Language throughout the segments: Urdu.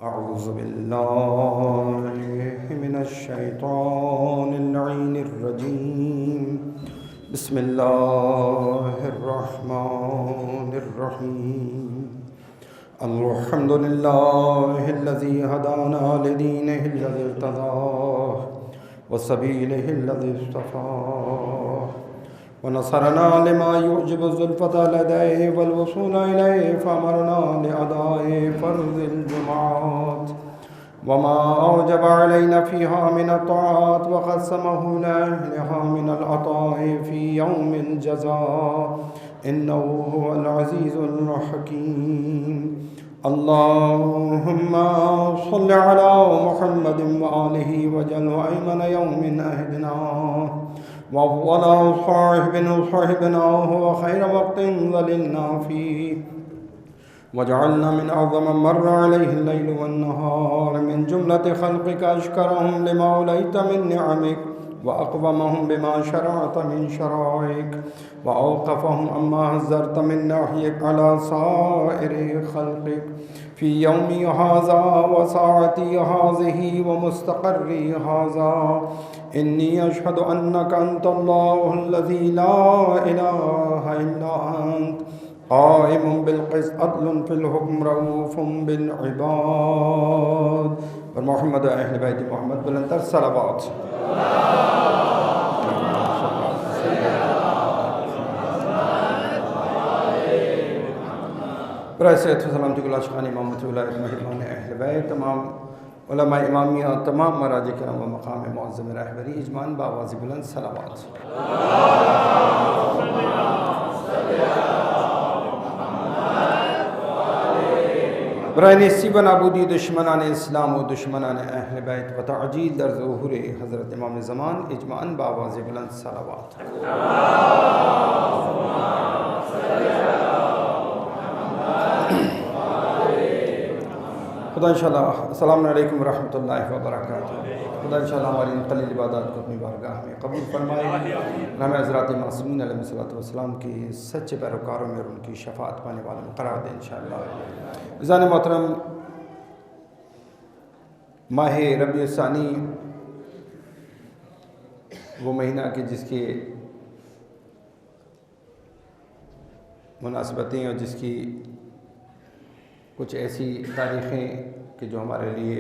أعوذ بالله من الشيطان اللعين الرجيم. بسم الله الرحمن الرحيم. الحمد لله الذي هدانا لدينه الذي ارتضاه وسبيله الذي اصطفاه ونصرنا لما يعجب الزلفة لديه والوصول إليه فأمرنا لأداء فرض الجمعات وما أوجب علينا فيها من الطاعات وقسمه لأهلها من العطاء في يوم الجزاء إنه هو العزيز الحكيم. اللهم صل على محمد وآله وجل أيمن يوم أهدنا وأفضل صاحبنا هو خير وقت ظللنا فيه وجعلنا من أعظم مر عليه الليل والنهار من جملة خلقك أشكرهم لما أوليت من نعمك وأقومهم بما شرعت من شرائعك وأوقفهم أما هزرت من نحيك على سائر خلقك في يومي هذا وساعتي هذه ومستقري هذا. إني أشهد أنك أنت الله الذي لا إله إلا أنت قائم بالقسط عدل في الحكم رؤوف بالعباد. اور محمد و اہل بیت محمد بلندر صلوات. برائے صحت و سلامتی کو لاشقان امامت ولایت مہربان اہل بیت تمام علماء امامیہ تمام مراجع کرام و مقام معظم رہبری اجمان بآواز بلند صلوات. برائے نیستی و نابودی دشمنان اسلام و دشمنان اہل بیت و تعجیل در ظہور حضرت امام زمان اجمان بآواز بلند صلوات. خدا انشاءاللہ. السلام علیکم ورحمۃ اللہ وبرکاتہ. خدا انشاءاللہ ہماری ان قلیل عبادات کو اپنی بارگاہ میں قبول فرمائے. ہمیں حضرات معصومین علیہ السلام کی سچے پیروکاروں میں اور ان کی شفاعت پانے والوں میں قرار دے انشاءاللہ. عزیزان محترم، ماہ ربیع الثانی وہ مہینہ کہ جس کی مناسبتیں اور جس کی کچھ ایسی تاریخیں کہ جو ہمارے لیے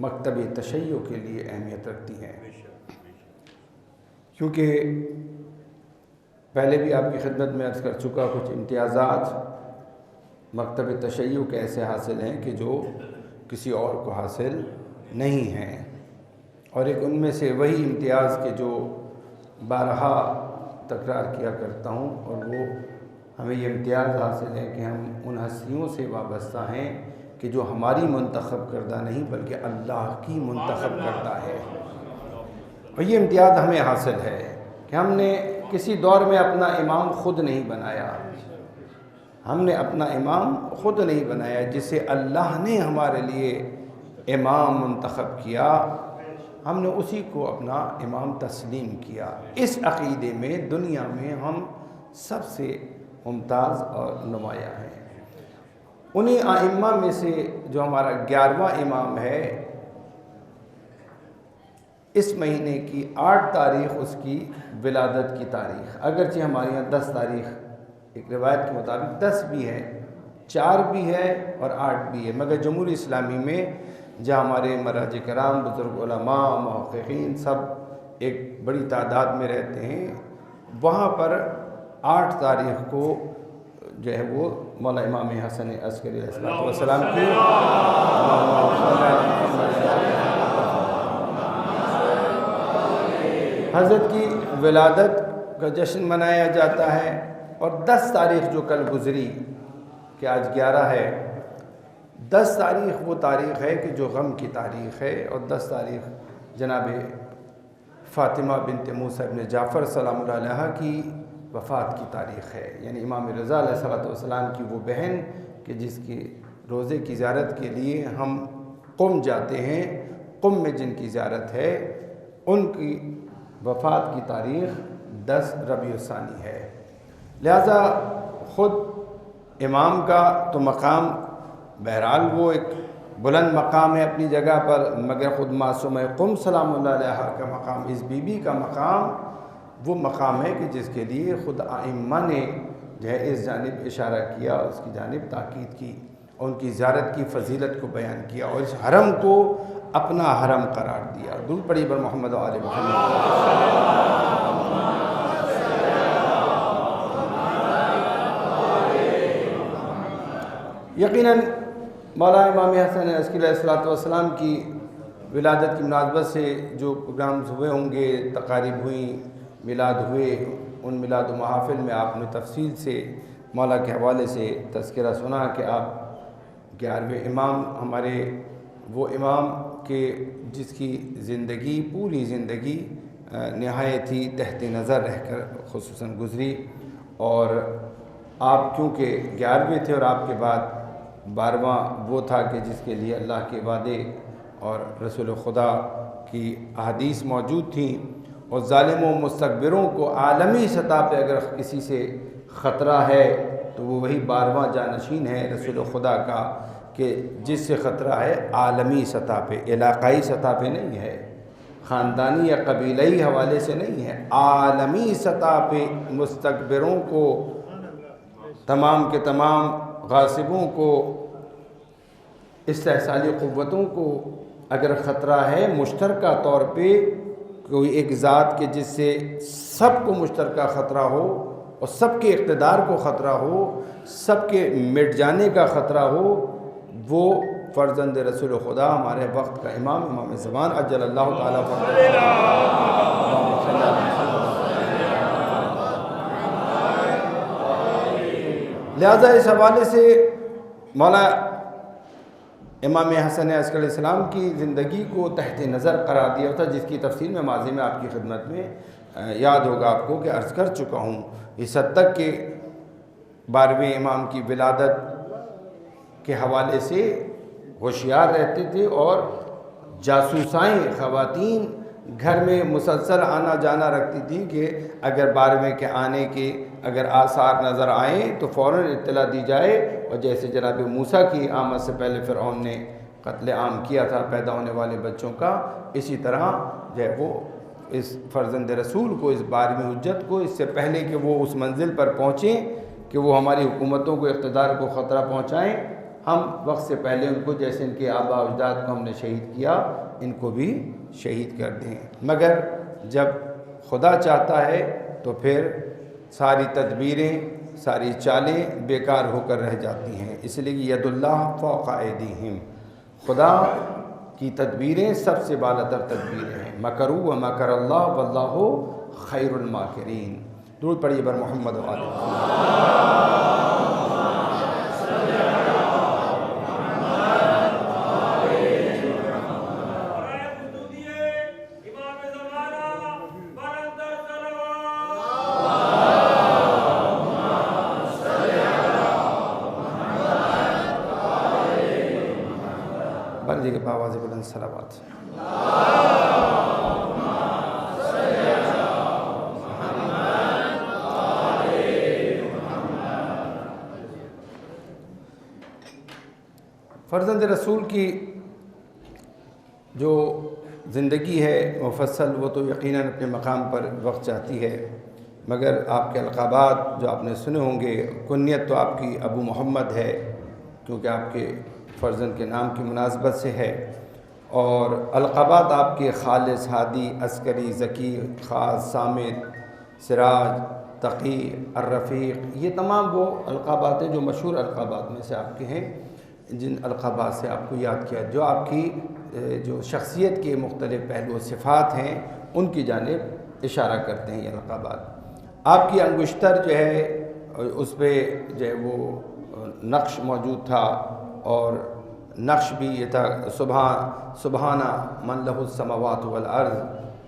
مکتب تشیع کے لیے اہمیت رکھتی ہیں، کیونکہ پہلے بھی آپ کی خدمت میں عرض کر چکا کچھ امتیازات مکتب تشیع کے ایسے حاصل ہیں کہ جو کسی اور کو حاصل نہیں ہیں، اور ایک ان میں سے وہی امتیاز کہ جو بارہا تکرار کیا کرتا ہوں، اور وہ ہمیں یہ امتیاز حاصل ہے کہ ہم ان ہستیوں سے وابستہ ہیں کہ جو ہماری منتخب کردہ نہیں بلکہ اللہ کی منتخب کردہ ہے. اور یہ امتیاز ہمیں حاصل ہے کہ ہم نے کسی دور میں اپنا امام خود نہیں بنایا. ہم نے اپنا امام خود نہیں بنایا، جسے اللہ نے ہمارے لیے امام منتخب کیا، ہم نے اسی کو اپنا امام تسلیم کیا. اس عقیدے میں دنیا میں ہم سب سے ممتاز اور نمایاں ہیں. انہی ائمہ میں سے جو ہمارا 11واں امام ہے، اس مہینے کی 8 تاریخ اس کی ولادت کی تاریخ، اگرچہ ہمارے یہاں 10 تاریخ ایک روایت کے مطابق 10 بھی ہے، 4 بھی ہے اور 8 بھی ہے، مگر جمہوری اسلامی میں جہاں ہمارے مراجع کرام، بزرگ علماء، محققین سب ایک بڑی تعداد میں رہتے ہیں، وہاں پر 8 تاریخ کو جو ہے وہ مولا امام حسن عسکری علیہ السلام کی حضرت کی ولادت کا جشن منایا جاتا ہے. اور 10 تاریخ جو کل گزری کہ آج 11 ہے، 10 تاریخ وہ تاریخ ہے کہ جو غم کی تاریخ ہے، اور 10 تاریخ جناب فاطمہ بنت موسیٰ ابن جعفر سلام اللہ علیہ کی وفات کی تاریخ ہے. یعنی امام رضا علیہ السلام کی وہ بہن کہ جس کی روزے کی زیارت کے لیے ہم قم جاتے ہیں، قم میں جن کی زیارت ہے، ان کی وفات کی تاریخ 10 ربیع الثانی ہے. لہذا خود امام کا تو مقام بہرحال وہ ایک بلند مقام ہے اپنی جگہ پر، مگر خود معصومہ قم سلام اللہ علیہا کا مقام، اس بی بی کا مقام وہ مقام ہے کہ جس کے لیے خود ائمہ نے جو ہے اس جانب اشارہ کیا، اس کی جانب تاکید کی، اور ان کی زیارت کی فضیلت کو بیان کیا، اور اس حرم کو اپنا حرم قرار دیا۔ درود پڑھیے بر محمد و آل محمد۔ یقیناً مولا امام حسن عسکری علیہ الصلوۃ والسلام کی ولادت کی مناسبت سے جو پروگرامز ہوئے ہوں گے، تقاریب ہوئیں، میلاد ہوئے، ان میلاد و محافل میں آپ نے تفصیل سے مولا کے حوالے سے تذکرہ سنا کہ آپ 11ویں امام ہمارے وہ امام کہ جس کی زندگی پوری زندگی نہایت ہی تحت نظر رہ کر خصوصاً گزری، اور آپ کیونکہ 11ویں تھے اور آپ کے بعد 12واں وہ تھا کہ جس کے لیے اللہ کے وعدے اور رسول خدا کی احادیث موجود تھیں، اور ظالموں مستکبروں کو عالمی سطح پہ اگر کسی سے خطرہ ہے تو وہ وہی 12واں جانشین ہے رسول خدا کا، کہ جس سے خطرہ ہے عالمی سطح پہ، علاقائی سطح پہ نہیں ہے، خاندانی یا قبیلئی حوالے سے نہیں ہے، عالمی سطح پہ مستکبروں کو، تمام کے تمام غاصبوں کو، استحصالی قوتوں کو اگر خطرہ ہے مشترکہ طور پہ، کوئی ایک ذات کے جس سے سب کو مشترکہ خطرہ ہو اور سب کے اقتدار کو خطرہ ہو، سب کے مٹ جانے کا خطرہ ہو، وہ فرزند رسول خدا ہمارے وقت کا امام، امام زمان عجل اللہ تعالیٰ لہذا اس حوالے سے مولا امام حسن عسکری علیہ السلام کی زندگی کو تحت نظر قرار دیا تھا، جس کی تفصیل میں ماضی میں آپ کی خدمت میں یاد ہوگا آپ کو کہ عرض کر چکا ہوں، اس حد تک کہ 12ویں امام کی ولادت کے حوالے سے ہوشیار رہتے تھے، اور جاسوسائیں خواتین گھر میں مسلسل آنا جانا رکھتی تھیں کہ اگر 12ویں کے آنے کے اگر آثار نظر آئیں تو فوراً اطلاع دی جائے، اور جیسے جناب موسیٰ کی آمد سے پہلے فرعون نے قتل عام کیا تھا پیدا ہونے والے بچوں کا، اسی طرح جو ہے وہ اس فرزند رسول کو، اس 12ویں حجت کو، اس سے پہلے کہ وہ اس منزل پر پہنچیں کہ وہ ہماری حکومتوں کو، اقتدار کو خطرہ پہنچائیں، ہم وقت سے پہلے ان کو، جیسے ان کے آباء و اجداد کو ہم نے شہید کیا، ان کو بھی شہید کر دیں۔ مگر جب خدا چاہتا ہے تو پھر ساری تدبیریں، ساری چالیں بیکار ہو کر رہ جاتی ہیں، اس لیے کہ ید اللہ فوق ایدیہم، خدا کی تدبیریں سب سے بالاتر تدبیریں ہیں۔ مکروا ومکر اللہ واللہ خیر الماکرین۔ درود پڑھیے بر محمد و آل محمد۔ بندی کے باواز بلند صلوات۔ فرزند رسول کی جو زندگی ہے مفصل، وہ تو یقیناً اپنے مقام پر وقت چاہتی ہے، مگر آپ کے القابات جو آپ نے سنے ہوں گے، کنیت تو آپ کی ابو محمد ہے کیونکہ آپ کے فرزند کے نام کی مناسبت سے ہے، اور القابات آپ کے خالص، ہادی، عسکری، ذکی، خاص، صامت، سراج، تقی، الرفیق، یہ تمام وہ القابات ہیں جو مشہور القابات میں سے آپ کے ہیں، جن القابات سے آپ کو یاد کیا، جو آپ کی جو شخصیت کے مختلف پہلو و صفات ہیں ان کی جانب اشارہ کرتے ہیں یہ القابات۔ آپ کی انگشتر جو ہے اس پہ جو ہے وہ نقش موجود تھا، اور نقش بھی یہ تھا سبحانہ من لہ السماوات والارض،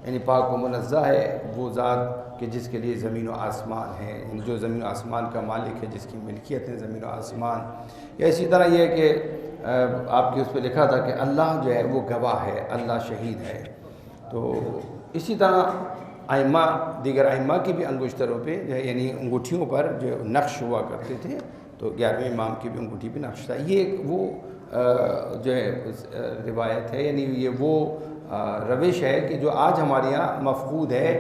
یعنی پاک و منزہ ہے وہ ذات کہ جس کے لیے زمین و آسمان ہے، یعنی جو زمین و آسمان کا مالک ہے، جس کی ملکیت ہے زمین و آسمان۔ یا اسی طرح یہ ہے کہ آپ کے اس پہ لکھا تھا کہ اللہ جو ہے وہ گواہ ہے، اللہ شہید ہے۔ تو اسی طرح ائمہ، دیگر ائمہ کی بھی انگشتروں پہ جو ہے یعنی انگوٹھیوں پر جو نقش ہوا کرتے تھے، تو 11ویں امام کی بھی انگوٹھی پہ نقش تھا۔ یہ وہ جو ہے روایت ہے، یعنی یہ وہ روش ہے کہ جو آج ہمارے یہاں مفقود ہے۔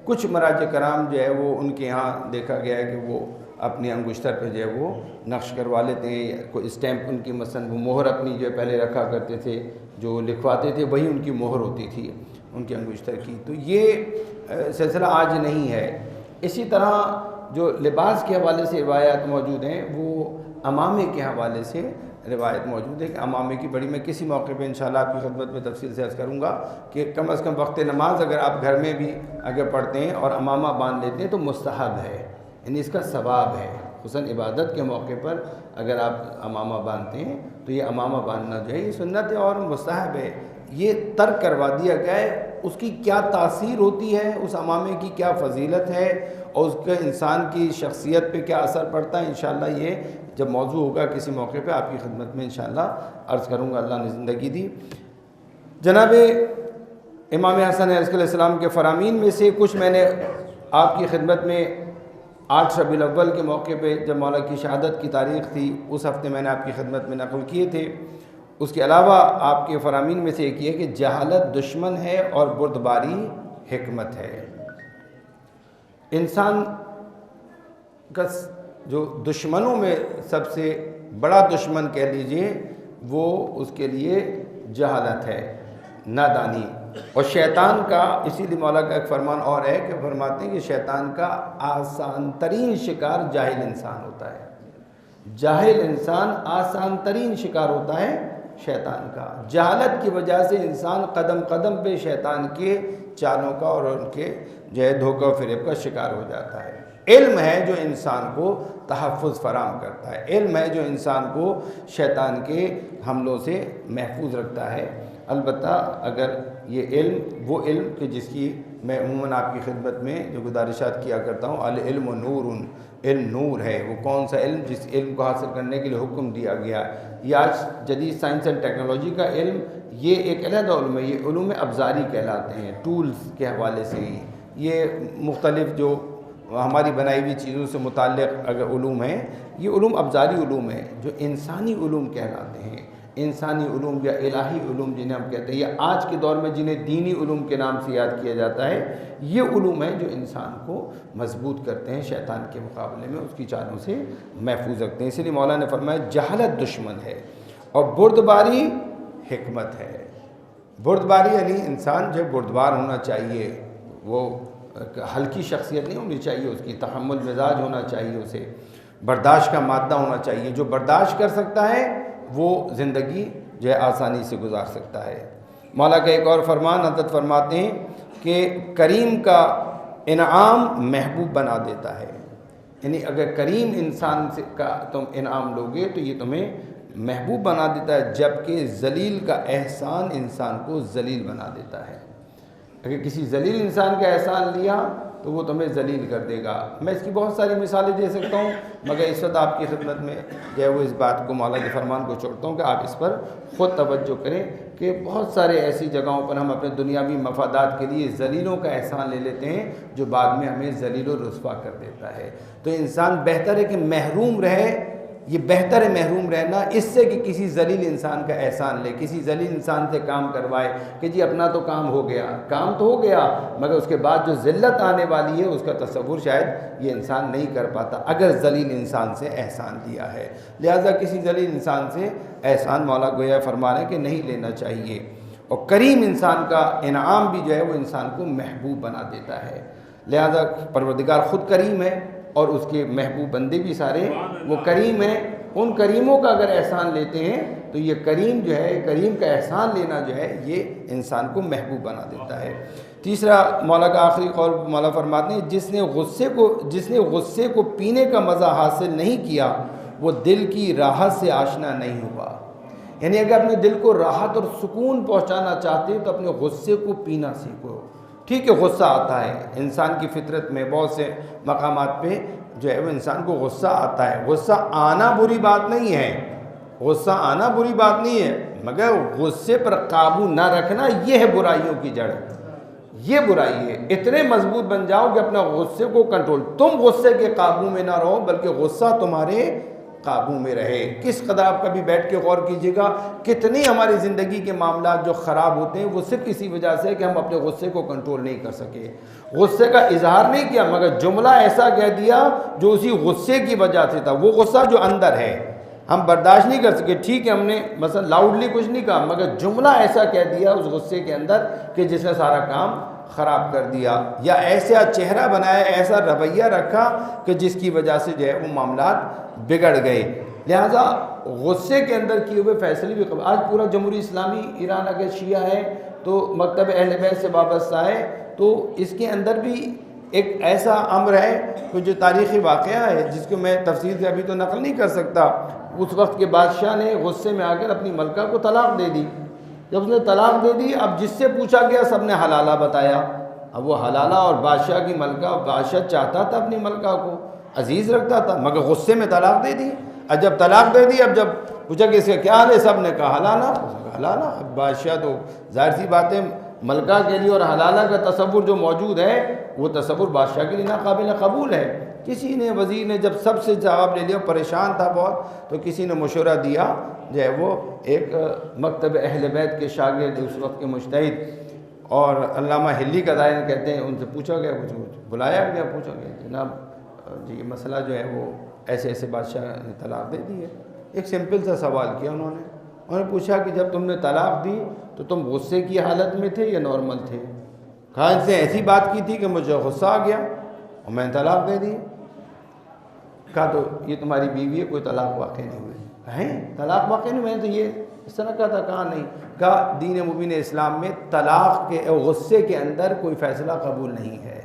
کچھ مراجع کرام جو ہے وہ ان کے یہاں دیکھا گیا ہے کہ وہ اپنی انگشتر پہ جو ہے وہ نقش کروا لیتے ہیں، کوئی اسٹیمپ ان کی مثلاً وہ مہر اپنی جو ہے پہلے رکھا کرتے تھے، جو لکھواتے تھے وہی ان کی مہر ہوتی تھی ان کے انگشتر کی، تو یہ سلسلہ آج نہیں ہے۔ اسی طرح جو لباس کے حوالے سے روایات موجود ہیں وہ امامے کے حوالے سے روایت موجود ہے کہ امامے کی بڑی، میں کسی موقع پہ انشاءاللہ آپ کی خدمت میں تفصیل سے عرض کروں گا کہ کم از کم وقت نماز اگر آپ گھر میں بھی اگر پڑھتے ہیں اور امامہ باندھ لیتے ہیں تو مستحب ہے، یعنی اس کا ثواب ہے، خصوصاً عبادت کے موقع پر اگر آپ امامہ باندھتے ہیں تو یہ امامہ باندھنا جو ہے یہ سنت ہے اور مستحب ہے۔ یہ ترک کروا دیا گیا ہے، اس کی کیا تاثیر ہوتی ہے، اس امامے کی کیا فضیلت ہے اور اس کے انسان کی شخصیت پہ کیا اثر پڑتا ہے، انشاءاللہ یہ جب موضوع ہوگا کسی موقع پہ آپ کی خدمت میں انشاءاللہ عرض کروں گا، اللہ نے زندگی دی۔ جناب امام حسن علیہ السلام کے فرامین میں سے کچھ میں نے آپ کی خدمت میں 8 ربیع الاول کے موقع پہ جب مولا کی شہادت کی تاریخ تھی اس ہفتے میں نے آپ کی خدمت میں نقل کیے تھے۔ اس کے علاوہ آپ کے فرامین میں سے ایک یہ کہ جہالت دشمن ہے اور بردباری حکمت ہے۔ انسان کا جو دشمنوں میں سب سے بڑا دشمن کہہ لیجئے وہ اس کے لیے جہالت ہے، نادانی، اور شیطان کا، اسی لیے مولا کا ایک فرمان اور ہے کہ فرماتے ہیں کہ شیطان کا آسان ترین شکار جاہل انسان ہوتا ہے، جاہل انسان آسان ترین شکار ہوتا ہے شیطان کا۔ جہالت کی وجہ سے انسان قدم قدم پہ شیطان کے چالوں کا اور ان کے جو ہے دھوکہ و فریب کا شکار ہو جاتا ہے۔ علم ہے جو انسان کو تحفظ فراہم کرتا ہے، علم ہے جو انسان کو شیطان کے حملوں سے محفوظ رکھتا ہے۔ البتہ اگر یہ علم وہ علم کہ جس کی میں عموماً آپ کی خدمت میں جو گزارشات کیا کرتا ہوں، العلم نور، علم نور ہے، وہ کون سا علم جس علم کو حاصل کرنے کے لیے حکم دیا گیا۔ یہ آج جدید سائنس اینڈ ٹیکنالوجی کا علم یہ ایک علیحدہ علم ہے، یہ علوم ابزاری کہلاتے ہیں، ٹولز کے حوالے سے ہی یہ مختلف جو ہماری بنائی ہوئی چیزوں سے متعلق اگر علوم ہیں، یہ علوم ابزاری علوم ہیں جو انسانی علوم کہلاتے ہیں، انسانی علوم یا الہی علوم جنہیں ہم کہتے ہیں، یا آج کے دور میں جنہیں دینی علوم کے نام سے یاد کیا جاتا ہے، یہ علوم ہیں جو انسان کو مضبوط کرتے ہیں، شیطان کے مقابلے میں اس کی چالوں سے محفوظ رکھتے ہیں۔ اس لیے مولا نے فرمایا جہالت دشمن ہے اور بردباری حکمت ہے۔ بردباری یعنی انسان جو بردبار ہونا چاہیے، وہ ہلکی شخصیت نہیں ہونی چاہیے، اس کی تحمل مزاج ہونا چاہیے، اسے برداشت کا مادہ ہونا چاہیے، جو برداشت کر سکتا ہے وہ زندگی جو ہے آسانی سے گزار سکتا ہے۔ مولا کا ایک اور فرمان حضرت فرماتے ہیں کہ کریم کا انعام محبوب بنا دیتا ہے، یعنی اگر کریم انسان سے کا تم انعام لوگے تو یہ تمہیں محبوب بنا دیتا ہے، جبکہ ذلیل کا احسان انسان کو ذلیل بنا دیتا ہے۔ اگر کسی ذلیل انسان کا احسان لیا تو وہ تمہیں ذلیل کر دے گا۔ میں اس کی بہت ساری مثالیں دے سکتا ہوں، مگر اس وقت آپ کی خدمت میں جو ہے وہ اس بات کو مولا کے فرمان کو چھوڑتا ہوں کہ آپ اس پر خود توجہ کریں کہ بہت سارے ایسی جگہوں پر ہم اپنے دنیاوی مفادات کے لیے ذلیلوں کا احسان لے لیتے ہیں جو بعد میں ہمیں ذلیل و رسوا کر دیتا ہے۔ تو انسان بہتر ہے کہ محروم رہے، یہ بہتر ہے محروم رہنا اس سے کہ کسی ذلیل انسان کا احسان لے، کسی ذلیل انسان سے کام کروائے کہ جی اپنا تو کام ہو گیا، کام تو ہو گیا مگر اس کے بعد جو ذلت آنے والی ہے اس کا تصور شاید یہ انسان نہیں کر پاتا اگر ذلیل انسان سے احسان دیا ہے۔ لہٰذا کسی ذلیل انسان سے احسان مولا گویا فرما رہے ہیں کہ نہیں لینا چاہیے، اور کریم انسان کا انعام بھی جو ہے وہ انسان کو محبوب بنا دیتا ہے۔ لہذا پروردگار خود کریم ہے اور اس کے محبوب بندے بھی سارے وہ کریم ہیں، ان کریموں کا اگر احسان لیتے ہیں تو یہ کریم جو ہے، کریم کا احسان لینا جو ہے یہ انسان کو محبوب بنا دیتا ہے۔ تیسرا مولا کا آخری قول مولا فرماتے ہیں جس نے غصے کو پینے کا مزہ حاصل نہیں کیا وہ دل کی راحت سے آشنا نہیں ہوا۔ یعنی اگر اپنے دل کو راحت اور سکون پہنچانا چاہتے ہو تو اپنے غصے کو پینا سیکھو۔ ٹھیک ہے غصہ آتا ہے انسان کی فطرت میں، بہت سے مقامات پہ جو ہے وہ انسان کو غصہ آتا ہے، غصہ آنا بری بات نہیں ہے، غصہ آنا بری بات نہیں ہے، مگر غصے پر قابو نہ رکھنا یہ ہے برائیوں کی جڑ، یہ برائی ہے۔ اتنے مضبوط بن جاؤ کہ اپنا غصے کو کنٹرول، تم غصے کے قابو میں نہ رہو بلکہ غصہ تمہارے قابو میں رہے۔ کس قدر آپ کبھی بیٹھ کے غور کیجئے گا، کتنی ہماری زندگی کے معاملات جو خراب ہوتے ہیں وہ صرف اسی وجہ سے کہ ہم اپنے غصے کو کنٹرول نہیں کر سکے، غصے کا اظہار نہیں کیا، مگر جملہ ایسا کہہ دیا جو اسی غصے کی وجہ سے تھا، وہ غصہ جو اندر ہے ہم برداشت نہیں کر سکے، ٹھیک ہے ہم نے مثلا لاؤڈلی کچھ نہیں کہا، مگر جملہ ایسا کہہ دیا اس غصے کے اندر کہ جس نے سارا کام خراب کر دیا، یا ایسا چہرہ بنایا، ایسا رویہ رکھا کہ جس کی وجہ سے جو ہے وہ معاملات بگڑ گئے۔ لہٰذا غصے کے اندر کیے ہوئے فیصلے بھی آج پورا جمہوری اسلامی ایران اگر شیعہ ہے تو مکتب اہل بیت سے وابستہ ہے، تو اس کے اندر بھی ایک ایسا امر ہے کہ جو تاریخی واقعہ ہے جس کو میں تفصیل سے ابھی تو نقل نہیں کر سکتا۔ اس وقت کے بادشاہ نے غصے میں آ کر اپنی ملکہ کو طلاق دے دی۔ جب اس نے طلاق دے دی، اب جس سے پوچھا گیا سب نے حلالہ بتایا۔ اب وہ حلالہ اور بادشاہ کی ملکہ، بادشاہ چاہتا تھا اپنی ملکہ کو عزیز رکھتا تھا، مگر غصے میں طلاق دے دی۔ اب جب طلاق دے دی، اب جب پوچھا کہ اس کا کیا حال ہے، سب نے کہا حلالہ۔ حلالہ، اب بادشاہ تو ظاہر سی بات ہے ملکہ کے لیے اور حلالہ کا تصور جو موجود ہے وہ تصور بادشاہ کے لیے ناقابل قبول ہے۔ کسی نے وزیر نے جب سب سے جواب لے لیا، پریشان تھا بہت، تو کسی نے مشورہ دیا جو ہے وہ ایک مکتب اہل بیت کے شاگرد اس وقت کے مجتہد اور علامہ ہلی کا دائن کہتے ہیں، ان سے پوچھا گیا، بلایا گیا، پوچھا گیا جناب جی یہ مسئلہ جو ہے وہ ایسے ایسے بادشاہ نے طلاق دے دی ہے۔ ایک سمپل سا سوال کیا انہوں نے پوچھا کہ جب تم نے طلاق دی تو تم غصے کی حالت میں تھے یا نارمل تھے؟ کہا ان سے ایسی بات کی تھی کہ مجھے غصہ آ گیا اور میں نے طلاق دے دی۔ کہا تو یہ تمہاری بیوی ہے، کوئی طلاق واقع نہیں ہوئی ہے؟ طلاق واقع نہیں، میں نے تو یہ اس طرح کہا تھا۔ کہا نہیں، کہا دین مبین اسلام میں طلاق کے غصے کے اندر کوئی فیصلہ قبول نہیں ہے۔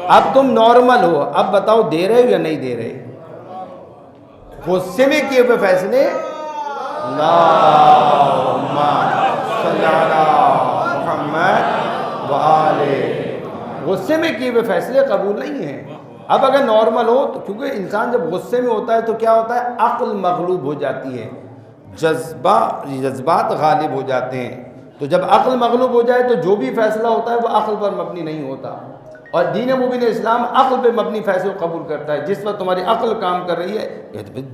اب تم نارمل ہو، اب بتاؤ دے رہے ہو یا نہیں دے رہے؟ غصے میں کیے ہوئے فیصلے اللہم صلی علی محمد وآلہ، غصے میں کیے ہوئے فیصلے قبول نہیں ہیں۔ اب اگر نارمل ہو تو، کیونکہ انسان جب غصے میں ہوتا ہے تو کیا ہوتا ہے، عقل مغلوب ہو جاتی ہے، جذبات غالب ہو جاتے ہیں، تو جب عقل مغلوب ہو جائے تو جو بھی فیصلہ ہوتا ہے وہ عقل پر مبنی نہیں ہوتا، اور دین مبین اسلام عقل پہ مبنی فیصلے قبول کرتا ہے۔ جس وقت تمہاری عقل کام کر رہی ہے،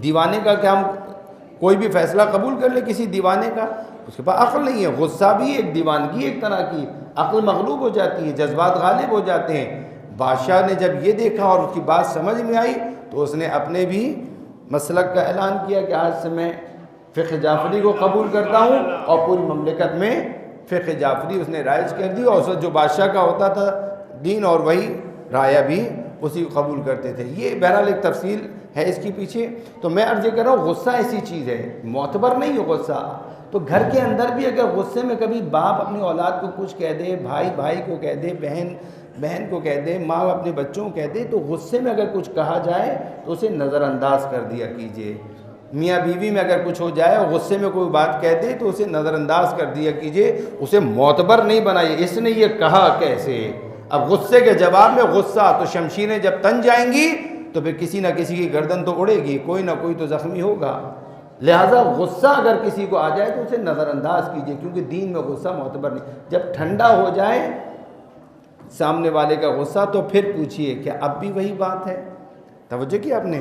دیوانے کا کیا، ہم کوئی بھی فیصلہ قبول کر لے کسی دیوانے کا، اس کے پاس عقل نہیں ہے۔ غصہ بھی ایک دیوانگی ایک طرح کی، عقل مغلوب ہو جاتی ہے، جذبات غالب ہو جاتے ہیں۔ بادشاہ نے جب یہ دیکھا اور اس کی بات سمجھ میں آئی تو اس نے اپنے بھی مسلک کا اعلان کیا کہ آج سے میں فقہ جعفری کو قبول کرتا ہوں، اور پوری مملکت میں فقہ جعفری اس نے رائج کر دی، اور اس وقت جو بادشاہ کا ہوتا تھا دین اور وہی رایا بھی اسی کو قبول کرتے تھے۔ یہ بہرحال ایک تفصیل ہے اس کی پیچھے۔ تو میں عرض یہ کر رہا ہوں غصہ ایسی چیز ہے، معتبر نہیں ہے غصہ۔ تو گھر کے اندر بھی اگر غصے میں کبھی باپ اپنی اولاد کو کچھ کہہ دے، بھائی بھائی کو کہہ دے، بہن کو کہہ دے، ماں اپنے بچوں کو کہہ دے، تو غصے میں اگر کچھ کہا جائے تو اسے نظر انداز کر دیا کیجئے۔ میاں بیوی میں اگر کچھ ہو جائے اور غصے میں کوئی بات کہہ دے تو اسے نظر انداز کر دیا کیجئے، اسے معتبر نہیں بنائیے۔ اس نے یہ کہا کیسے؟ اب غصے کے جواب میں غصہ، تو شمشیریں جب تن جائیں گی تو پھر کسی نہ کسی کی گردن تو اڑے گی، کوئی نہ کوئی تو زخمی ہوگا۔ لہٰذا غصہ اگر کسی کو آ جائے تو اسے نظر انداز کیجئے، کیونکہ دین میں غصہ معتبر نہیں۔ جب ٹھنڈا ہو جائے سامنے والے کا غصہ تو پھر پوچھئے کہ اب بھی وہی بات ہے۔ توجہ کی آپ نے؟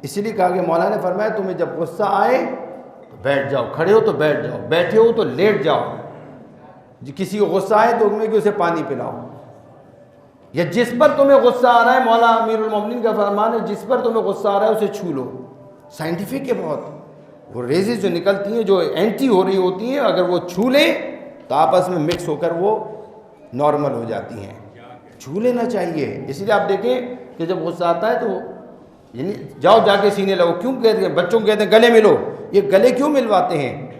اس لیے کہا کہ مولا نے فرمایا تمہیں جب غصہ آئے تو بیٹھ جاؤ، کھڑے ہو تو بیٹھ جاؤ، بیٹھے ہو تو لیٹ جاؤ۔ کسی کو غصہ آئے تو حکم ہے کہ اسے پانی پلاؤ، یا جس پر تمہیں غصہ آ رہا ہے، مولا امیر المومنین کا فرمان ہے جس پر تمہیں غصہ آ رہا ہے اسے چھو لو۔ سائنٹیفک ہے بہت، وہ ریزز جو نکلتی ہیں جو اینٹی ہو رہی ہوتی ہیں، اگر وہ چھو لیں تو آپس میں مکس ہو کر وہ نارمل ہو جاتی ہیں۔ چھو لینا چاہیے۔ اس لیے آپ دیکھیں کہ جب غصہ آتا ہے تو یعنی جاؤ جا کے سینے لگو، کیوں کہتے ہیں بچوں کو کہتے ہیں گلے ملو، یہ گلے کیوں ملواتے ہیں،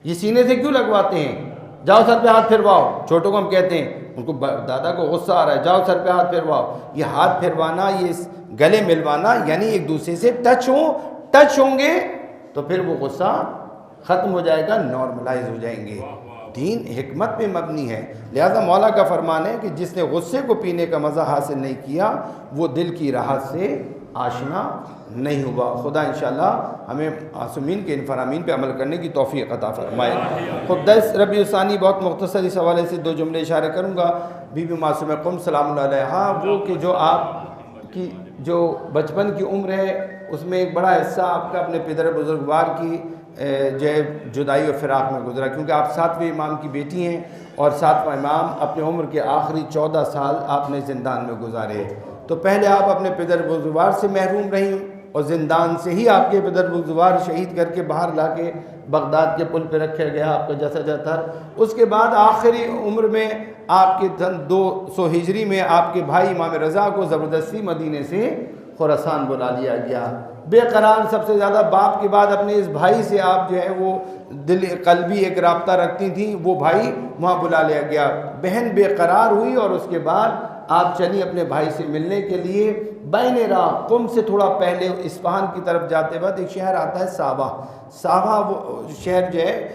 یہ سینے سے کیوں لگواتے ہیں؟ جاؤ سر پہ ہاتھ پھرواؤ، چھوٹوں کو ہم کہتے ہیں، ان کو دادا کو غصہ آ رہا ہے، جاؤ سر پہ ہاتھ پھرواؤ۔ یہ ہاتھ پھروانا، یہ گلے ملوانا، یعنی ایک دوسرے سے ٹچ ہوں گے تو پھر وہ غصہ ختم ہو جائے گا، نارملائز ہو جائیں گے۔ دین حکمت پہ مبنی ہے۔ لہذا مولا کا فرمان ہے کہ جس نے غصے کو پینے کا مزہ حاصل نہیں کیا وہ دل کی راحت سے آشنا نہیں ہوا۔ خدا انشاءاللہ ہمیں معصومین کے ان فرامین پہ عمل کرنے کی توفیق عطا فرمائے۔ خود درس ربیع الثانی بہت مختصر اس حوالے سے دو جملے اشارہ کروں گا۔ بی بی معصومہ قم سلام اللہ علیہا، وہ کہ جو آپ کی جو بچپن کی عمر ہے اس میں ایک بڑا حصہ آپ کا اپنے پدر بزرگوار کی جو ہے جدائی و فراق میں گزرا، کیونکہ آپ 7ویں امام کی بیٹی ہیں اور 7واں امام اپنے عمر کے آخری 14 سال آپ نے زندان میں گزارے۔ تو پہلے آپ اپنے پدر بزرگوار سے محروم رہیں اور زندان سے ہی آپ کے پدر بزرگوار شہید کر کے باہر لا کے بغداد کے پل پہ رکھا گیا آپ کا جسد اطہر۔ اس کے بعد آخری عمر میں آپ کے 200 ہجری میں آپ کے بھائی امام رضا کو زبردستی مدینے سے خراسان بلا لیا گیا۔ بے قرار سب سے زیادہ باپ کے بعد اپنے اس بھائی سے آپ جو ہے وہ دل قلبی ایک رابطہ رکھتی تھیں، وہ بھائی وہاں بلا لیا گیا۔ بہن بے قرار ہوئی اور اس کے بعد آپ چلی اپنے بھائی سے ملنے کے لیے بین راہ قم سے تھوڑا پہلے اصفہان کی طرف جاتے وقت ایک شہر آتا ہے ساوا وہ شہر جو ہے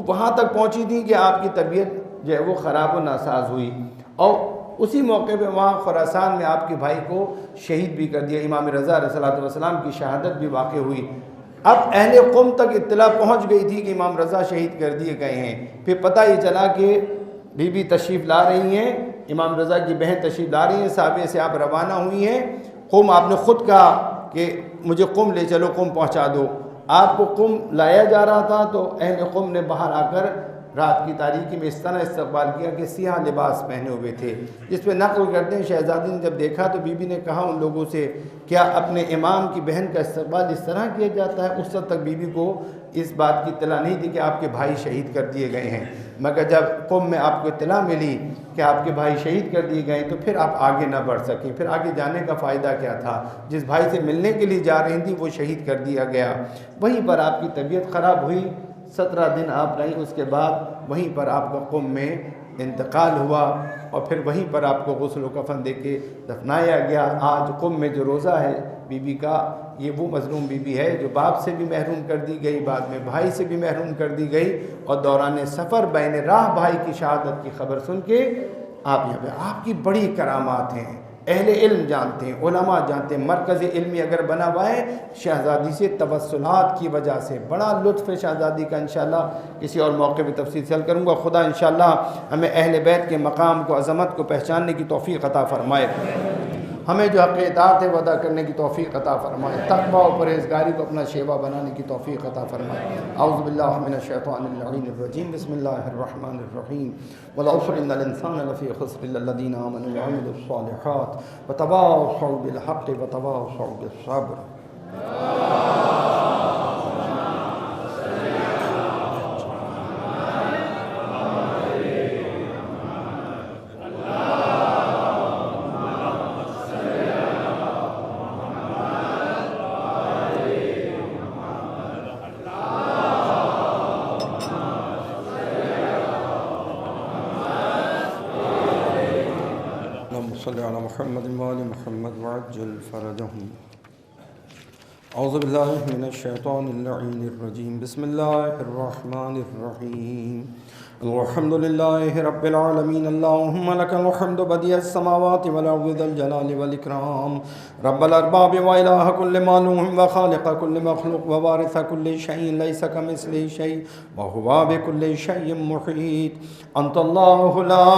وہاں تک پہنچی تھی کہ آپ کی طبیعت جو ہے وہ خراب و ناساز ہوئی، اور اسی موقع پہ وہاں خراسان میں آپ کے بھائی کو شہید بھی کر دیا۔ امام رضا علیہ السلام کی شہادت بھی واقع ہوئی۔ اب اہل قم تک اطلاع پہنچ گئی تھی کہ امام رضا شہید کر دیے گئے ہیں۔ پھر پتہ یہ چلا کہ بی بی تشریف لا رہی ہیں، امام رضا کی بہن تشریف لا رہی ہیں، صحابہ سے آپ روانہ ہوئی ہیں قم۔ آپ نے خود کہا کہ مجھے قم لے چلو، قم پہنچا دو۔ آپ کو قم لایا جا رہا تھا تو اہل قم نے باہر آ کر رات کی تاریکی میں اس طرح استقبال کیا کہ سیاہ لباس پہنے ہوئے تھے، جس پہ نقل کرتے ہیں شہزادی نے جب دیکھا تو بی بی نے کہا ان لوگوں سے کیا اپنے امام کی بہن کا استقبال اس طرح کیا جاتا ہے؟ اس وقت تک بی بی کو اس بات کی اطلاع نہیں تھی کہ آپ کے بھائی شہید کر دیے گئے ہیں، مگر جب قم میں آپ کو اطلاع ملی کہ آپ کے بھائی شہید کر دیے گئے تو پھر آپ آگے نہ بڑھ سکیں۔ پھر آگے جانے کا فائدہ کیا تھا؟ جس بھائی سے ملنے کے لیے جا رہی تھی وہ شہید کر دیا گیا۔ وہیں پر آپ کی طبیعت خراب ہوئی، 17 دن آپ رہیں، اس کے بعد وہیں پر آپ کا قم میں انتقال ہوا اور پھر وہیں پر آپ کو غسل و کفن دے کے دفنایا گیا۔ آج قم میں جو روزہ ہے بی بی کا، یہ وہ مظلوم بی بی ہے جو باپ سے بھی محروم کر دی گئی، بعد میں بھائی سے بھی محروم کر دی گئی، اور دوران سفر بین راہ بھائی کی شہادت کی خبر سن کے آپ یہاں پہ، آپ کی بڑی کرامات ہیں، اہل علم جانتے ہیں، علماء جانتے ہیں، مرکز علمی اگر بنا ہوا ہے شہزادی سے توسلات کی وجہ سے۔ بڑا لطف ہے شہزادی کا، انشاءاللہ کسی اور موقع پہ تفصیل سے کروں گا۔ خدا انشاءاللہ ہمیں اہل بیت کے مقام کو، عظمت کو پہچاننے کی توفیق عطا فرمائے، ہمیں جو حق اطاعت ہے وہ ادا کرنے کی توفیق عطا فرمائے، تقوی و پرہیزگاری کو اپنا شیوا بنانے کی توفیق عطا فرمائے۔ اعوذ باللہ من الشیطان اللعین الرجیم، بسم اللہ الرحمن الرحیم، والعصر ان الانسان لفی خسر الا الذین آمنوا وعملوا الصالحات وتواصوا بالحق وتواصوا بالصبر۔ صلی علی محمد وآل محمد وعجل فرجهم۔ اعوذ باللہ من الشیطان اللعین الرجیم، بسم اللہ الرحمن الرحیم، الحمد للہ رب العالمین، اللہم لک الحمد بدیع السماوات والارض ذا الجلال والاکرام، رب الارباب والہ کل معلوم وخالق کل مخلوق ووارث کل شیء لیس کمثلہ شیء وہو بکل شیء محیط، انت اللہ لا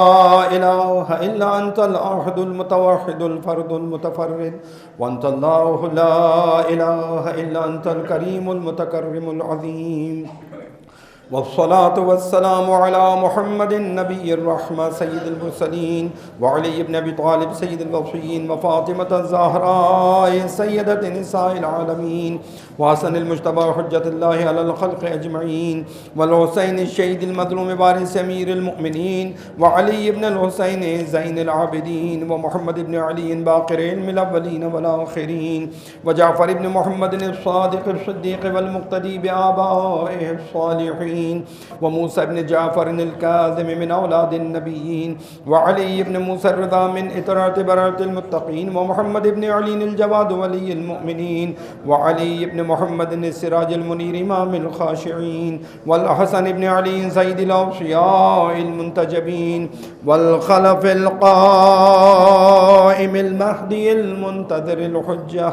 الہ الا انت الاحد المتوحد الفرد المتفرد، وانت اللہ لا الہ الا انت الکریم المتکرم العظیم، والصلاة والسلام على محمد النبي الرحمة سيد المرسلين، وعلي بن أبي طالب سيد الوصيين، وفاطمة الزهراء سيدة نساء العالمين، وحسن المجتبى حجة الله على الخلق أجمعين، والحسين الشهيد المظلوم وارث أمير المؤمنين، وعلي بن الحسين زين العابدين، ومحمد بن علي باقر علم الأولين والآخرين، وجعفر بن محمد الصادق الصديق والمقتدي بآبائه الصالحين، وموسى بن جعفر الكاظم من أولاد النبيين، وعلي بن موسى الرضا من إطرة بررة المتقين، ومحمد بن علي الجواد ولي المؤمنين، وعلي بن محمد السراج المنير إمام الخاشعين، والحسن بن علي سيد الأوصياء المنتجبين، والخلف القائم المهدي المنتظر الحجة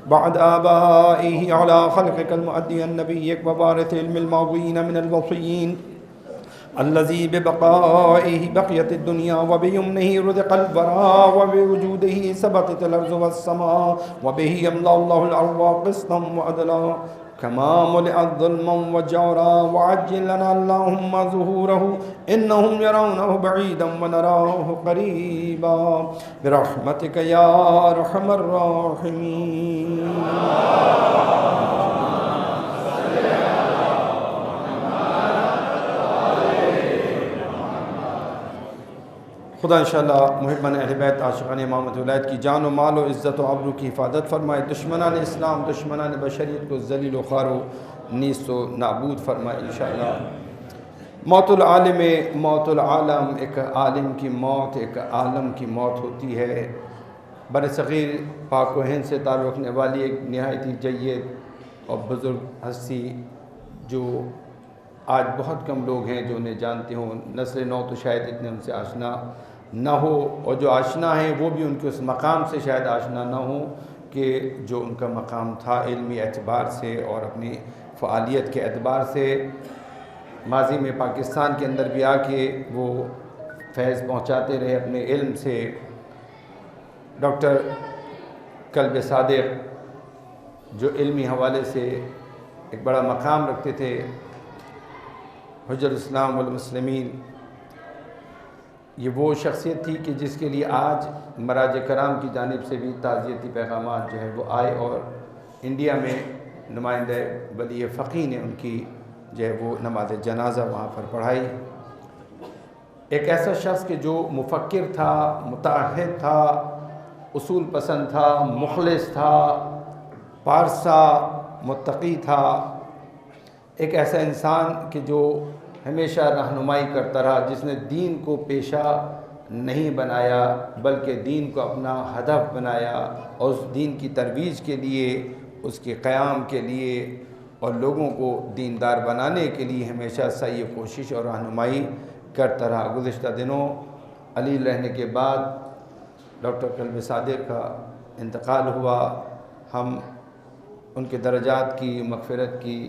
بعد آبائه على خلقك المؤدي النبي وبارث علم الماضين من الوصيين، الذي ببقائه بقيت الدنيا وبيمنه رزق الورى وبوجوده ثبتت الأرض والسماء وبه يملأ الله الأرض قسطا وعدلا كما ملئت ظلما وجورا وعجل لنا اللهم ظهوره إنهم يرونه بعيدا ونراه قريبا برحمتك يا أرحم الراحمين. خدا انشاءاللہ محبان اہل بیت عاشقان امام ولایت کی جان و مال و عزت و آبرو کی حفاظت فرمائے، دشمنان اسلام دشمنان بشریت کو ذلیل و خوار و نیست و نابود فرمائے انشاءاللہ۔ موت العالم موت العالم، ایک عالم کی موت ایک عالم کی موت ہوتی ہے۔ بر صغیر پاک و ہند سے تعلق رکھنے والی ایک نہایت ہی جید اور بزرگ ہستی جو آج بہت کم لوگ ہیں جو انہیں جانتے ہوں، نسل نو تو شاید اتنے ان سے آشنا نہ ہو، اور جو آشنا ہیں وہ بھی ان کے اس مقام سے شاید آشنا نہ ہوں کہ جو ان کا مقام تھا علمی اعتبار سے اور اپنی فعالیت کے اعتبار سے۔ ماضی میں پاکستان کے اندر بھی آ کے وہ فیض پہنچاتے رہے اپنے علم سے۔ ڈاکٹر قلب صادق جو علمی حوالے سے ایک بڑا مقام رکھتے تھے، حجر الاسلام والمسلمین، یہ وہ شخصیت تھی کہ جس کے لیے آج مراج کرام کی جانب سے بھی تعزیتی پیغامات جو ہے وہ آئے، اور انڈیا میں نمائندہ ولی فقیہ نے ان کی جو ہے وہ نماز جنازہ وہاں پر پڑھائی۔ ایک ایسا شخص کہ جو مفکر تھا، متعہد تھا، اصول پسند تھا، مخلص تھا، پارسا، متقی تھا، ایک ایسا انسان کہ جو ہمیشہ رہنمائی کرتا رہا، جس نے دین کو پیشہ نہیں بنایا بلکہ دین کو اپنا ہدف بنایا، اور اس دین کی ترویج کے لیے، اس کے قیام کے لیے اور لوگوں کو دیندار بنانے کے لیے ہمیشہ سعی کوشش اور رہنمائی کرتا رہا۔ گزشتہ دنوں علی رہنے کے بعد ڈاکٹر قلب صادق کا انتقال ہوا۔ ہم ان کے درجات کی مغفرت کی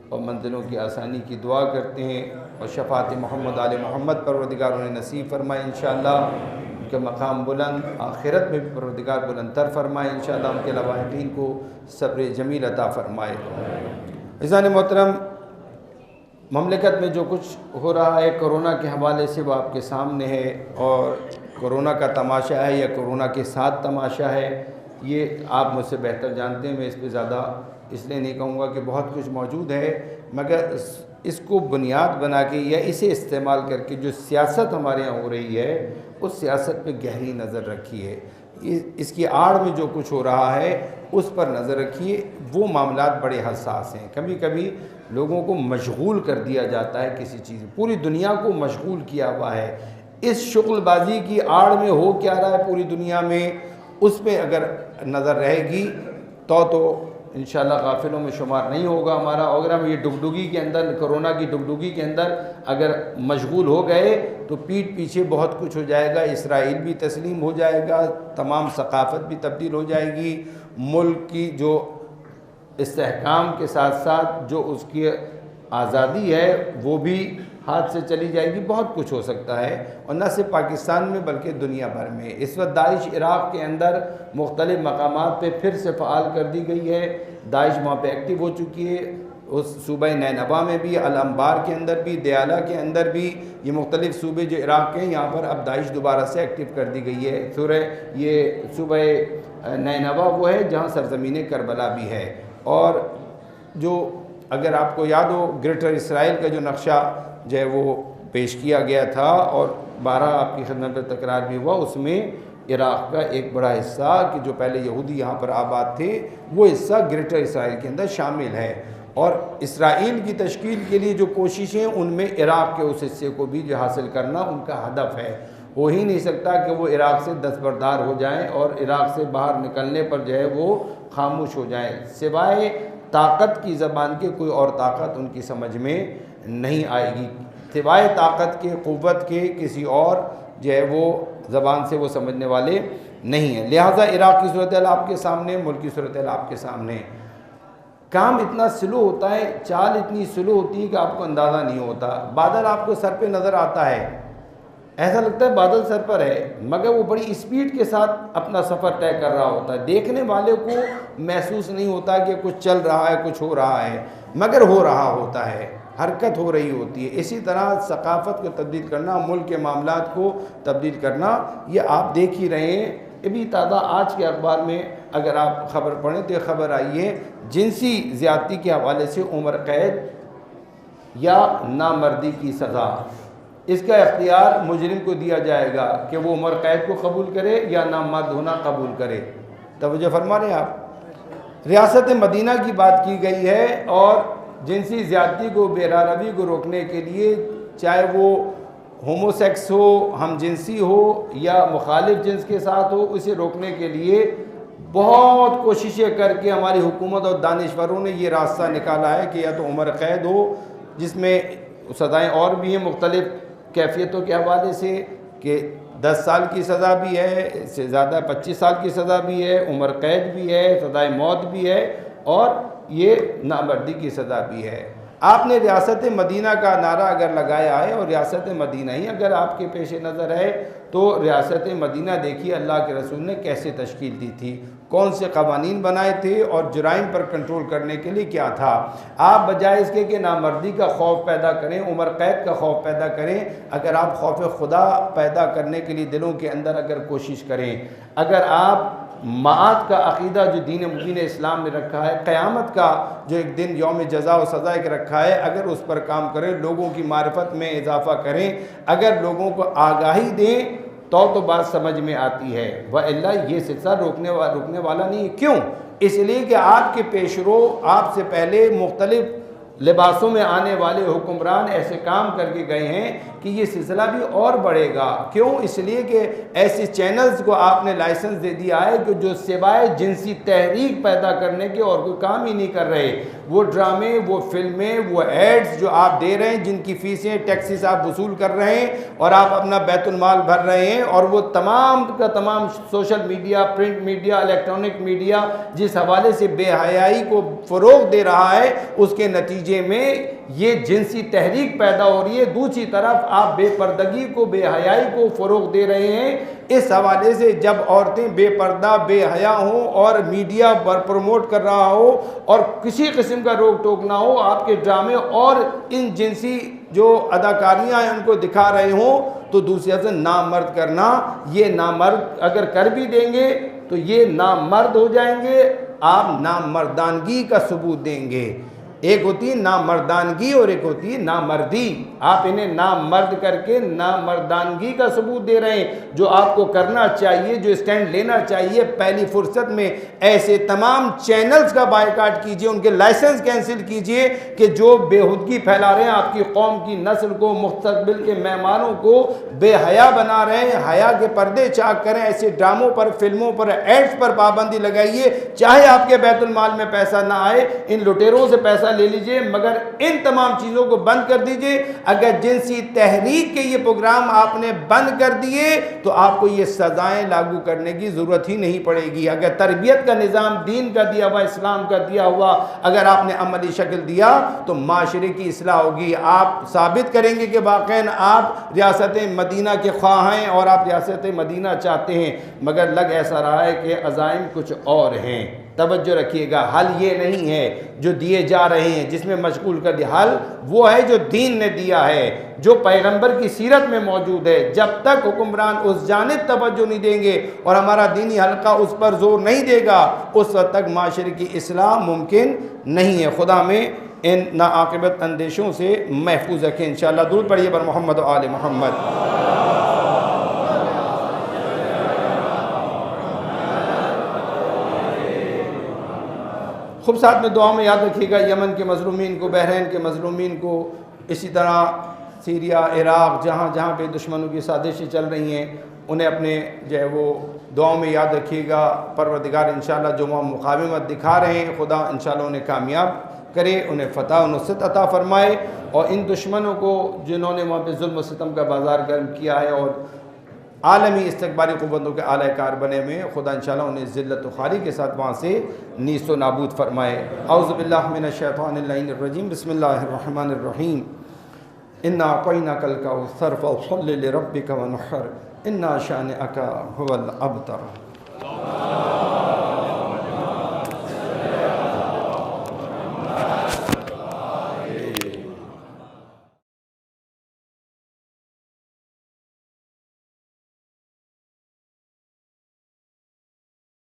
اور منزلوں کی آسانی کی دعا کرتے ہیں، اور شفاعت محمد آل محمد پروردگار انہیں نصیب فرمائے انشاءاللہ۔ ان کے مقام بلند آخرت میں بھی پروردگار بلند تر فرمائے انشاءاللہ۔ ان کے لواحقین کو صبر جمیل عطا فرمائے۔ عزیزان محترم، مملکت میں جو کچھ ہو رہا ہے کرونا کے حوالے سے وہ آپ کے سامنے ہے، اور کرونا کا تماشا ہے یا کرونا کے ساتھ تماشا ہے یہ آپ مجھ سے بہتر جانتے ہیں۔ میں اس پہ زیادہ اس لیے نہیں کہوں گا کہ بہت کچھ موجود ہے، مگر اس کو بنیاد بنا کے یا اسے استعمال کر کے جو سیاست ہمارے یہاں ہو رہی ہے اس سیاست پہ گہری نظر رکھیے، اس کی آڑ میں جو کچھ ہو رہا ہے اس پر نظر رکھیے۔ وہ معاملات بڑے حساس ہیں، کبھی کبھی لوگوں کو مشغول کر دیا جاتا ہے کسی چیز، پوری دنیا کو مشغول کیا ہوا ہے۔ اس شغل بازی کی آڑ میں ہو کیا رہا ہے پوری دنیا میں، اس پہ اگر نظر رہے گی تو انشاءاللہ غافلوں میں شمار نہیں ہوگا ہمارا۔ اگر ہم یہ ڈگڈگی کے اندر، کرونا کی ڈگڈگی کے اندر اگر مشغول ہو گئے تو پیٹھ پیچھے بہت کچھ ہو جائے گا۔ اسرائیل بھی تسلیم ہو جائے گا، تمام ثقافت بھی تبدیل ہو جائے گی، ملک کی جو استحکام کے ساتھ ساتھ جو اس کی آزادی ہے وہ بھی ہاتھ سے چلی جائے گی، بہت کچھ ہو سکتا ہے۔ اور نہ صرف پاکستان میں بلکہ دنیا بھر میں اس وقت داعش عراق کے اندر مختلف مقامات پہ پھر سے فعال کر دی گئی ہے۔ داعش وہاں پہ ایکٹیو ہو چکی ہے، اس صوبہ نینوا میں بھی، الانبار کے اندر بھی، دیالہ کے اندر بھی، یہ مختلف صوبے جو عراق کے ہیں یہاں پر اب داعش دوبارہ سے ایکٹیو کر دی گئی ہے۔ یہ صوبہ نینوا وہ ہے جہاں سرزمین کربلا بھی ہے۔ اور جو اگر آپ کو یاد ہو گریٹر اسرائیل کا جو نقشہ جو ہے وہ پیش کیا گیا تھا اور بارہ آپ کی خدمت میں تکرار بھی ہوا، اس میں عراق کا ایک بڑا حصہ کہ جو پہلے یہودی یہاں پر آباد تھے وہ حصہ گریٹر اسرائیل کے اندر شامل ہے، اور اسرائیل کی تشکیل کے لیے جو کوششیں ان میں عراق کے اس حصے کو بھی جو حاصل کرنا ان کا ہدف ہے۔ ہو ہی نہیں سکتا کہ وہ عراق سے دستبردار ہو جائیں اور عراق سے باہر نکلنے پر جو ہے وہ خاموش ہو جائیں، سوائے طاقت کی زبان کے کوئی اور طاقت ان کی سمجھ میں نہیں آئے گی، سوائے طاقت کے، قوت کے، کسی اور جو ہے وہ زبان سے وہ سمجھنے والے نہیں ہیں۔ لہٰذا عراق کی صورتحال آپ کے سامنے، ملک کی صورتحال آپ کے سامنے۔ کام اتنا سلو ہوتا ہے، چال اتنی سلو ہوتی ہے کہ آپ کو اندازہ نہیں ہوتا. بادل آپ کو سر پہ نظر آتا ہے، ایسا لگتا ہے بادل سر پر ہے، مگر وہ بڑی اسپیڈ کے ساتھ اپنا سفر طے کر رہا ہوتا ہے. دیکھنے والے کو محسوس نہیں ہوتا کہ کچھ چل رہا ہے، کچھ ہو رہا ہے، مگر ہو رہا ہوتا ہے، حرکت ہو رہی ہوتی ہے. اسی طرح ثقافت کو تبدیل کرنا، ملک کے معاملات کو تبدیل کرنا، یہ آپ دیکھ ہی رہے ہیں. ابھی تازہ آج کے اخبار میں اگر آپ خبر پڑھیں تو یہ خبر آئی ہے جنسی زیادتی کے حوالے سے عمر قید یا نامردی کی سزا. اس کا اختیار مجرم کو دیا جائے گا کہ وہ عمر قید کو قبول کرے یا نامرد ہونا قبول کرے. توجہ فرما رہے ہیں آپ. ریاست مدینہ کی بات کی گئی ہے اور جنسی زیادتی کو، بے روی کو روکنے کے لیے، چاہے وہ ہومو سیکس ہو، ہم جنسی ہو یا مخالف جنس کے ساتھ ہو، اسے روکنے کے لیے بہت کوششیں کر کے ہماری حکومت اور دانشوروں نے یہ راستہ نکالا ہے کہ یا تو عمر قید ہو، جس میں سزائیں اور بھی ہیں مختلف کیفیتوں کے حوالے سے، کہ 10 سال کی سزا بھی ہے، اس سے زیادہ 25 سال کی سزا بھی ہے، عمر قید بھی ہے، سزائے موت بھی ہے، اور یہ نامردی کی سزا بھی ہے. آپ نے ریاست مدینہ کا نعرہ اگر لگایا ہے، اور ریاست مدینہ ہی اگر آپ کے پیش نظر ہے، تو ریاست مدینہ دیکھیے اللہ کے رسول نے کیسے تشکیل دی تھی، کون سے قوانین بنائے تھے، اور جرائم پر کنٹرول کرنے کے لیے کیا تھا. آپ بجائے اس کے کہ نامردی کا خوف پیدا کریں، عمر قید کا خوف پیدا کریں، اگر آپ خوف خدا پیدا کرنے کے لیے دلوں کے اندر اگر کوشش کریں، اگر آپ معاد کا عقیدہ جو دین مبین اسلام میں رکھا ہے، قیامت کا جو ایک دن یوم جزا و سزا ایک رکھا ہے، اگر اس پر کام کریں، لوگوں کی معرفت میں اضافہ کریں، اگر لوگوں کو آگاہی دیں تو بات سمجھ میں آتی ہے. وَإِلَّا یہ سلسلہ روکنے والا نہیں. کیوں؟ اس لیے کہ آپ کے پیشرو، آپ سے پہلے مختلف لباسوں میں آنے والے حکمران ایسے کام کر کے گئے ہیں کہ یہ سلسلہ بھی اور بڑھے گا. کیوں؟ اس لیے کہ ایسے چینلز کو آپ نے لائسنس دے دیا ہے کہ جو سوائے جنسی تحریک پیدا کرنے کے اور کوئی کام ہی نہیں کر رہے. وہ ڈرامے، وہ فلمیں، وہ ایڈز جو آپ دے رہے ہیں، جن کی فیسیں، ٹیکسز آپ وصول کر رہے ہیں اور آپ اپنا بیت المال بھر رہے ہیں، اور وہ تمام کا تمام social media, print media, electronic media جس حوالے سے بے حیائی کو فروغ دے رہا ہے، اس کے نتیجے میں یہ جنسی تحریک پیدا ہو رہی ہے. دوسری طرف آپ بے پردگی کو، بے حیائی کو فروغ دے رہے ہیں. اس حوالے سے جب عورتیں بے پردہ، بے حیا ہوں اور میڈیا پر پروموٹ کر رہا ہو اور کسی قسم کا روک ٹوک نہ ہو، آپ کے ڈرامے اور ان جنسی جو اداکاریاں ہیں ان کو دکھا رہے ہوں، تو دوسری طرف سے نامرد کرنا، یہ نامرد اگر کر بھی دیں گے تو یہ نامرد ہو جائیں گے. آپ نامردانگی کا ثبوت دیں گے. ایک ہوتی ہے نامردانگی اور ایک ہوتی ہے نامردی. آپ انہیں نامرد کر کے نامردانگی کا ثبوت دے رہے ہیں. جو آپ کو کرنا چاہیے، جو اسٹینڈ لینا چاہیے، پہلی فرصت میں ایسے تمام چینلز کا بائیکاٹ کیجئے، ان کے لائسنس کینسل کیجئے کہ جو بےہودگی پھیلا رہے ہیں، آپ کی قوم کی نسل کو، مستقبل کے مہمانوں کو بے حیا بنا رہے ہیں. حیا کے پردے چاک کریں. ایسے ڈراموں پر، فلموں پر، ایڈز پر پابندی لگائیے. چاہے آپ کے بیت المال میں پیسہ نہ آئے، ان لٹیروں سے پیسہ لے لیجئے، مگر ان تمام چیزوں کو بند کر دیجئے. اگر جنسی تحریک کے یہ پروگرام آپ نے بند کر دیے تو آپ کو یہ سزائیں لاگو کرنے کی ضرورت ہی نہیں پڑے گی. اگر تربیت کا نظام دین کا دیا ہوا، اسلام کا دیا ہوا اگر آپ نے عملی شکل دیا تو معاشرے کی اصلاح ہوگی. آپ ثابت کریں گے کہ واقعاً آپ ریاست مدینہ کے خواہاں ہیں اور آپ ریاست مدینہ چاہتے ہیں، مگر لگ ایسا رہا ہے کہ عزائم کچھ اور ہیں. توجہ رکھیے گا. حل یہ نہیں ہے جو دیے جا رہے ہیں جس میں مشغول کر دیا. حل وہ ہے جو دین نے دیا ہے، جو پیغمبر کی سیرت میں موجود ہے. جب تک حکمران اس جانب توجہ نہیں دیں گے اور ہمارا دینی حلقہ اس پر زور نہیں دے گا، اس وقت تک معاشرے کی اصلاح ممکن نہیں ہے. خدا میں ان ناعاقبت اندیشوں سے محفوظ رکھیں. انشاءاللہ درود پڑھیے بر محمد و آل محمد. خوب ساتھ میں دعاؤں میں یاد رکھیے گا یمن کے مظلومین کو، بحرین کے مظلومین کو، اسی طرح سیریا، عراق، جہاں جہاں پہ دشمنوں کی سازشیں چل رہی ہیں، انہیں اپنے جو ہے وہ دعاؤں میں یاد رکھیے گا. پروردگار انشاءاللہ جو مقاومت دکھا رہے ہیں، خدا انشاءاللہ انہیں کامیاب کرے، انہیں فتح و نصرت عطا فرمائے، اور ان دشمنوں کو جنہوں نے وہاں پہ ظلم و ستم کا بازار گرم کیا ہے اور عالمی استقبالی قوتوں کے اعلی کار بنے ہوئے ہیں، خدا انشاءاللہ انہیں ذلت و خواری کے ساتھ وہاں سے نیست و نابود فرمائے۔ اعوذ باللہ من الشیطان اللعین الرجیم، بسم اللہ الرحمن الرحیم۔ انا اعطیناک الکوثر فصل لربک ونحر، انا شانئک هو الابتر۔